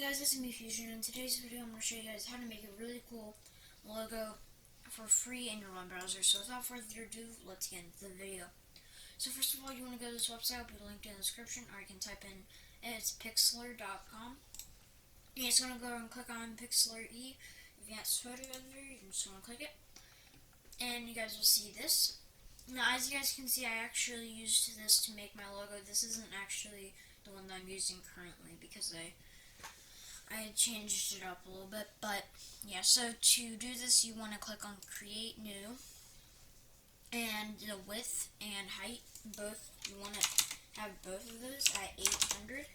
guys, it's me Fusion. In today's video I'm going to show you guys how to make a really cool logo for free in your web browser. So without further ado, let's get into the video. So first of all, you want to go to this website. I'll put a link in the description, or you can type in it's pixlr.com. You're just going to go and click on Pixlr E. If you have photo editor, you're just going to click it. And you guys will see this. Now, as you guys can see, I actually used this to make my logo. This isn't actually the one that I'm using currently because I changed it up a little bit, but yeah, so to do this you want to click on create new, and the width and height, both, you want to have both of those at 800.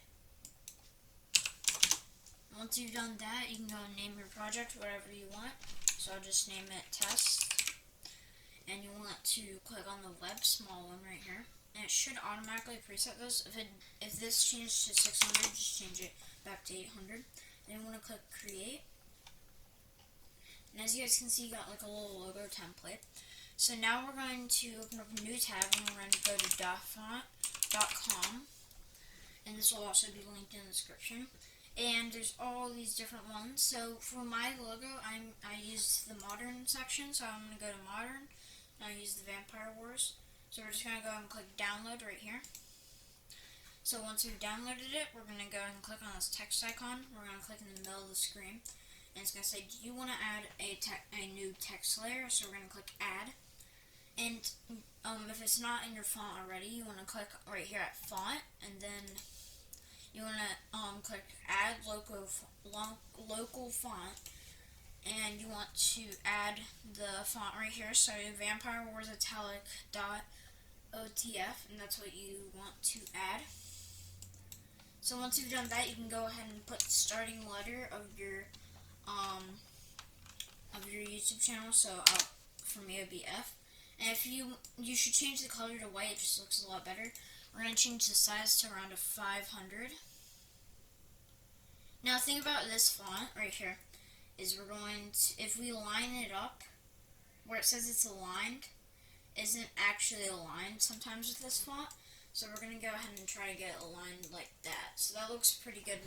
Once you've done that, you can go and name your project whatever you want, so I'll just name it test, and you want to click on the web small one right here, and it should automatically preset this. If this changed to 600, just change it back to 800. Then you want to click create, and as you guys can see, you got like a little logo template. So now we're going to open up a new tab, and we're going to go to dafont.com, and this will also be linked in the description. And there's all these different ones. So for my logo, I used the modern section, so I'm going to go to modern, and I use the Vampire Wars. So we're just going to go and click download right here. So once we've downloaded it, we're going to go and click on this text icon. We're going to click in the middle of the screen, and it's going to say, do you want to add a new text layer? So we're going to click add, and if it's not in your font already, you want to click right here at font, and then you want to click add local font, and you want to add the font right here. So Vampire Wars Italic .otf, and that's what you want to add. So once you've done that, you can go ahead and put the starting letter of your YouTube channel. So for me, it would be F. And if you should change the color to white. It just looks a lot better. We're going to change the size to around a 500. Now, the thing about this font right here is we're going to, if we line it up, where it says it's aligned, isn't actually aligned sometimes with this font. So we're going to go ahead and try to get it aligned like that. So that looks pretty good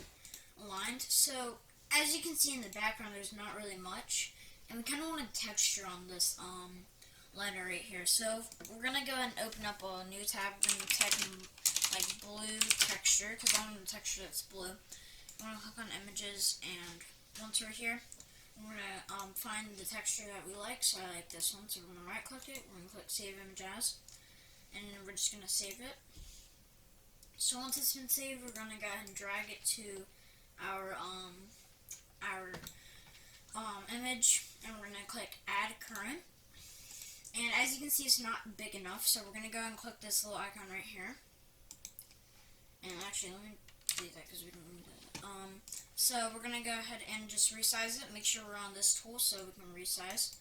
aligned. So as you can see in the background, there's not really much. And we kind of want a texture on this letter right here. So we're going to go ahead and open up a new tab. We're going to type in like blue texture, because I want a texture that's blue. We're going to click on images, and once we're here, we're going to find the texture that we like. So I like this one, so we're going to right click it. We're going to click save image as, and we're just going to save it. So once it's been saved, we're going to go ahead and drag it to our image, and we're going to click add current. And as you can see, it's not big enough, so we're going to go and click this little icon right here. And actually, let me delete that because we don't need that. So we're going to go ahead and just resize it. Make sure we're on this tool so we can resize.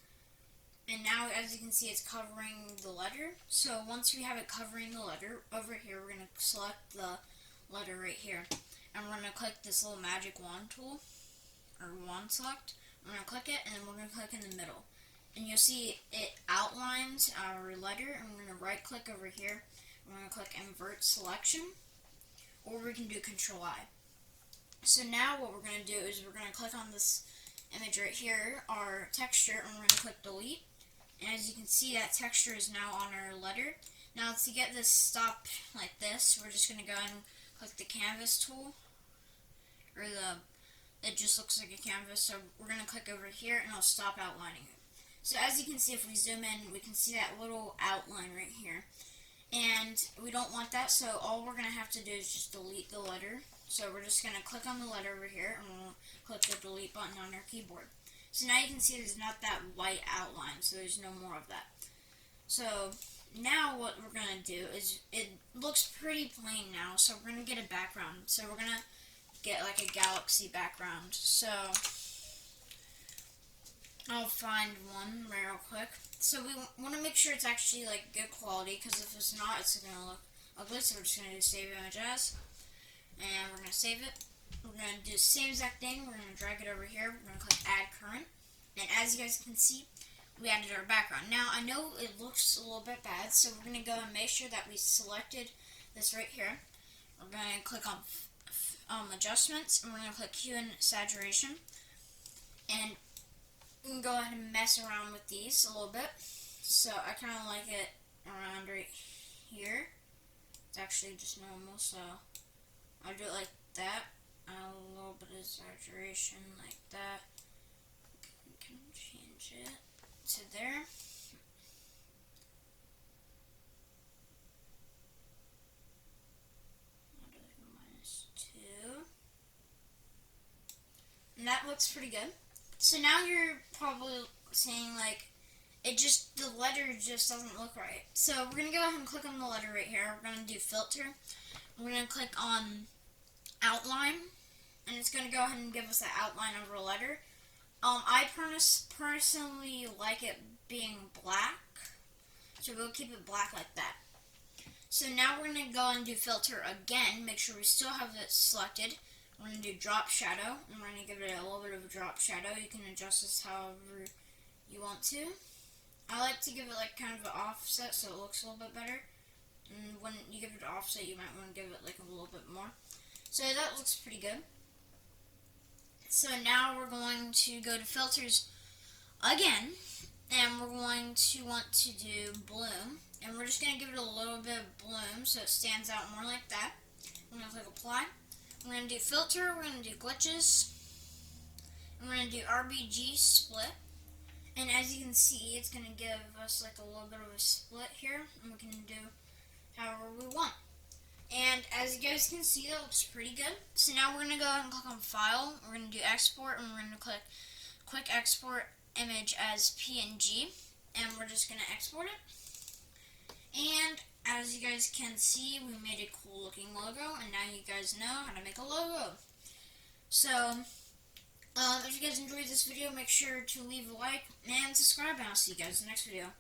And now, as you can see, it's covering the letter. So once we have it covering the letter, over here, we're going to select the letter right here. And we're going to click this little magic wand tool, or wand select. We're going to click it, and then we're going to click in the middle. And you'll see it outlines our letter, and we're going to right click over here. We're going to click invert selection, or we can do Control I. So now what we're going to do is we're going to click on this image right here, our texture, and we're going to click delete. And as you can see, that texture is now on our letter. Now to get this stopped like this, we're just going to go and click the canvas tool, or it just looks like a canvas. So we're going to click over here, and it'll stop outlining it. So as you can see, if we zoom in, we can see that little outline right here. And we don't want that, so all we're going to have to do is just delete the letter. So we're just going to click on the letter over here, and we'll click the delete button on our keyboard. So now you can see there's not that white outline, so there's no more of that. So now what we're going to do is, it looks pretty plain now, so we're going to get a background. So we're going to get like a galaxy background. So I'll find one real quick. So we want to make sure it's actually like good quality, because if it's not, it's going to look ugly. So we're just going to do save image as, and we're going to save it. We're going to do the same exact thing. We're going to drag it over here. We're going to click add current, and as you guys can see, we added our background. Now I know it looks a little bit bad, so we're going to go and make sure that we selected this right here. We're going to click on adjustments, and we're going to click hue and saturation, and we can go ahead and mess around with these a little bit. So I kind of like it around right here. It's actually just normal, so I'll do it like that. A little bit of saturation like that. We can change it to there. I'll do like a -2. And that looks pretty good. So now you're probably saying like, the letter just doesn't look right. So we're gonna go ahead and click on the letter right here. We're gonna do filter. We're gonna click on outline, and it's gonna go ahead and give us the outline of a letter. I personally like it being black, so we'll keep it black like that. So now we're gonna go and do filter again. Make sure we still have it selected. We're going to do drop shadow, and we're going to give it a little bit of a drop shadow. You can adjust this however you want to. I like to give it like kind of an offset so it looks a little bit better. And when you give it an offset, you might want to give it like a little bit more. So that looks pretty good. So now we're going to go to filters again, and we're going to want to do bloom. And we're just going to give it a little bit of bloom so it stands out more like that. We're going to click apply. We're going to do filter, we're going to do glitches, and we're going to do RGB split. And as you can see, it's going to give us like a little bit of a split here, and we can do however we want. And as you guys can see, that looks pretty good. So now we're going to go ahead and click on File, we're going to do Export, and we're going to click Quick Export Image as PNG, and we're just going to export it. And as you guys can see, we made a cool looking logo, and now you guys know how to make a logo. So, if you guys enjoyed this video, make sure to leave a like and subscribe, and I'll see you guys in the next video.